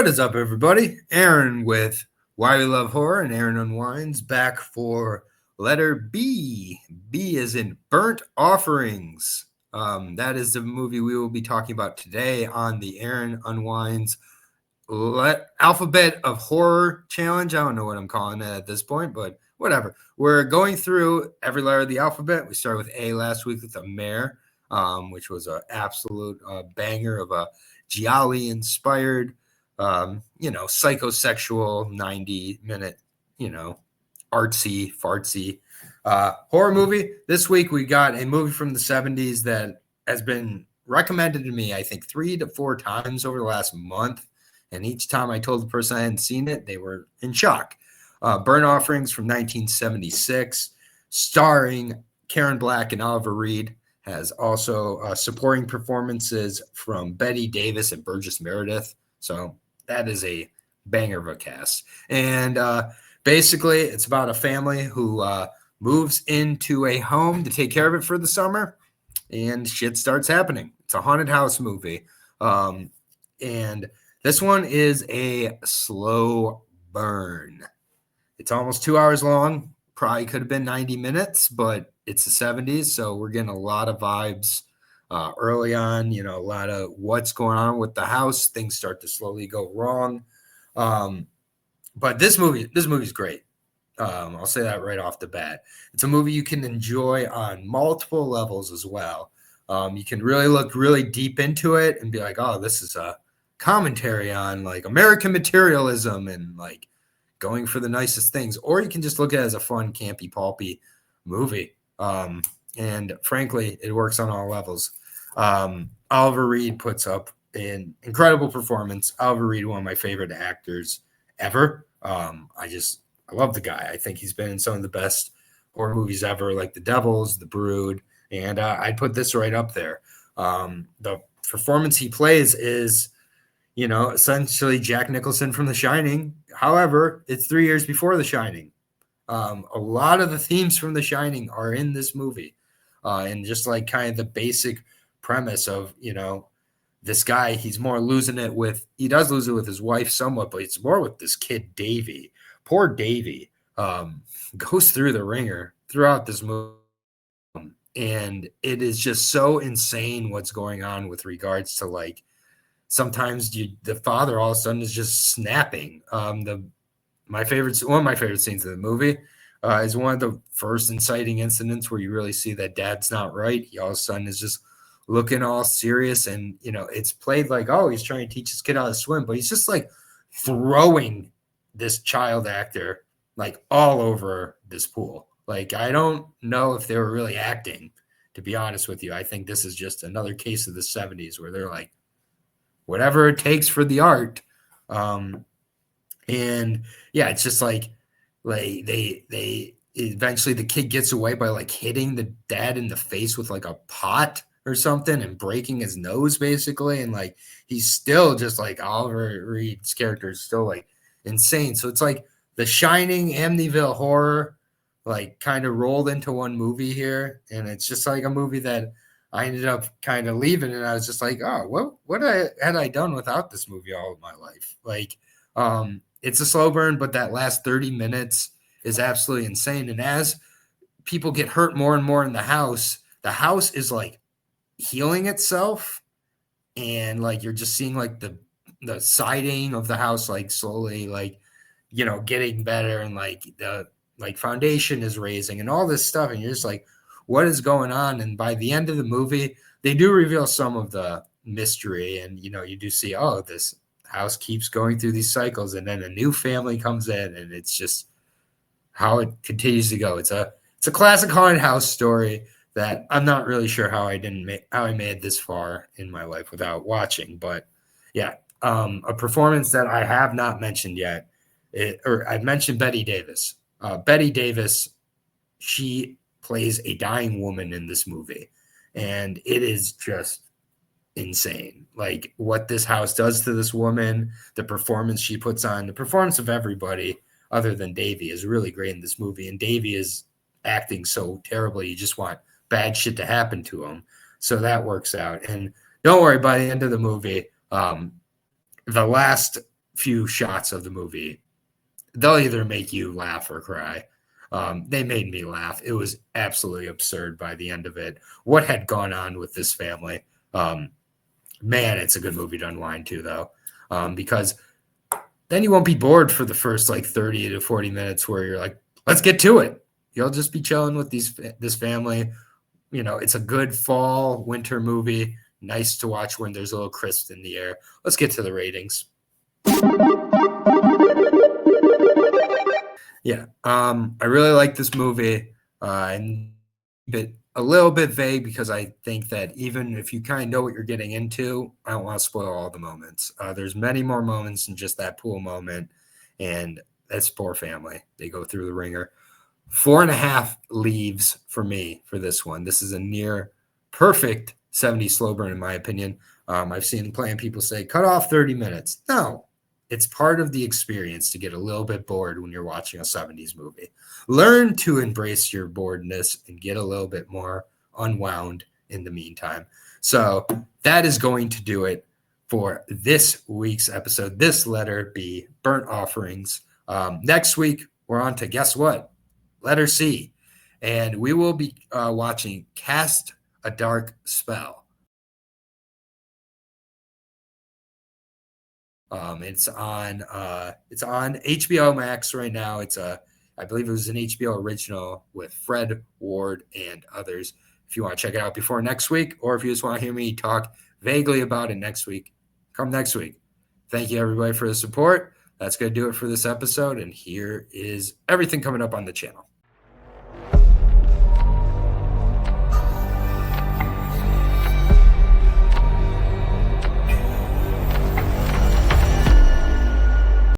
What is up, everybody? Aaron with Why We Love Horror and Aaron Unwinds back for letter B. B is in Burnt Offerings. That is the movie we will be talking about today on the Aaron Unwinds Alphabet of Horror Challenge. I don't know what I'm calling it at this point, but whatever. We're going through every letter of the alphabet. We started with A last week with a Maher, which was an absolute banger of a Gialli-inspired psychosexual 90-minute, artsy, fartsy horror movie. This week we got a movie from the 70s that has been recommended to me, I think, 3 to 4 times over the last month. And each time I told the person I hadn't seen it, they were in shock. Burnt Offerings from 1976, starring Karen Black and Oliver Reed. Has also supporting performances from Bette Davis and Burgess Meredith. So that is a banger of a cast. And basically, it's about a family who moves into a home to take care of it for the summer, and shit starts happening. It's a haunted house movie. And this one is a slow burn. It's almost 2 hours long. Probably could have been 90 minutes, but it's the 70s, so we're getting a lot of vibes early on, a lot of what's going on with the house. Things start to slowly go wrong. But this movie's great. I'll say that right off the bat. It's a movie you can enjoy on multiple levels as well. You can really look really deep into it and be like, oh, this is a commentary on like American materialism and like going for the nicest things. Or you can just look at it as a fun, campy, pulpy movie. And frankly, it works on all levels. Oliver Reed puts up an incredible performance. Oliver Reed, one of my favorite actors ever. I love the guy. I think he's been in some of the best horror movies ever, like The Devils, The Brood, and I'd put this right up there. The performance he plays is, essentially Jack Nicholson from The Shining. However, it's 3 years before The Shining. A lot of the themes from The Shining are in this movie. And just like kind of the basic premise of, this guy, he does lose it with his wife somewhat, but it's more with this kid, Davy. Poor Davy goes through the ringer throughout this movie. And it is just so insane what's going on with regards to like, sometimes the father all of a sudden is just snapping. One of my favorite scenes of the movie is one of the first inciting incidents where you really see that dad's not right. He all of a sudden is just looking all serious, and it's played like, oh, he's trying to teach his kid how to swim, but he's just like throwing this child actor like all over this pool. Like, I don't know if they were really acting, to be honest with you. I think this is just another case of the 70s where they're like, whatever it takes for the art. And yeah, it's just like they eventually the kid gets away by like hitting the dad in the face with like a pot or something and breaking his nose basically. And like, he's still just like Oliver Reed's character is still like insane. So it's like The Shining, Amityville Horror, like kind of rolled into one movie here. And it's just like a movie that I ended up kind of leaving, and I was just like, oh, what had I done without this movie all of my life? Like, it's a slow burn, but that last 30 minutes is absolutely insane. And as people get hurt more and more in the house is like healing itself. And like, you're just seeing like the siding of the house, like slowly, like, getting better. And like the foundation is raising and all this stuff. And you're just like, what is going on? And by the end of the movie, they do reveal some of the mystery. And, you do see, oh, this house keeps going through these cycles, and then a new family comes in, and it's just how it continues to go. It's a classic haunted house story that I'm not really sure how I made this far in my life without watching. But yeah, a performance that I have not mentioned yet, I've mentioned Bette Davis. Bette Davis, she plays a dying woman in this movie, and it is just insane. Like, what this house does to this woman, the performance she puts on, the performance of everybody other than Davy is really great in this movie. And Davy is acting so terribly, you just want bad shit to happen to him. So that works out. And don't worry, by the end of the movie, the last few shots of the movie, they'll either make you laugh or cry. They made me laugh. It was absolutely absurd by the end of it. What had gone on with this family? Man, it's a good movie to unwind to, though, because then you won't be bored for the first like 30 to 40 minutes where you're like, let's get to it. You'll just be chilling with this family. You know, it's a good fall, winter movie. Nice to watch when there's a little crisp in the air. Let's get to the ratings. Yeah, I really like this movie. And a little bit vague because I think that even if you kind of know what you're getting into, I don't want to spoil all the moments. There's many more moments than just that pool moment, and that's poor family. They go through the ringer. 4.5 leaves for me for this one. This is a near perfect 70s slow burn, in my opinion. I've seen plenty of people say, cut off 30 minutes. No, it's part of the experience to get a little bit bored when you're watching a 70s movie. Learn to embrace your boredness and get a little bit more unwound in the meantime. So that is going to do it for this week's episode. This letter B, Burnt Offerings. Next week, we're on to, guess what? Letter C. And we will be watching Cast a Dark Spell. It's on HBO Max right now. I believe it was an HBO original with Fred Ward and others. If you want to check it out before next week, or if you just want to hear me talk vaguely about it next week, come next week. Thank you, everybody, for the support. That's going to do it for this episode. And here is everything coming up on the channel.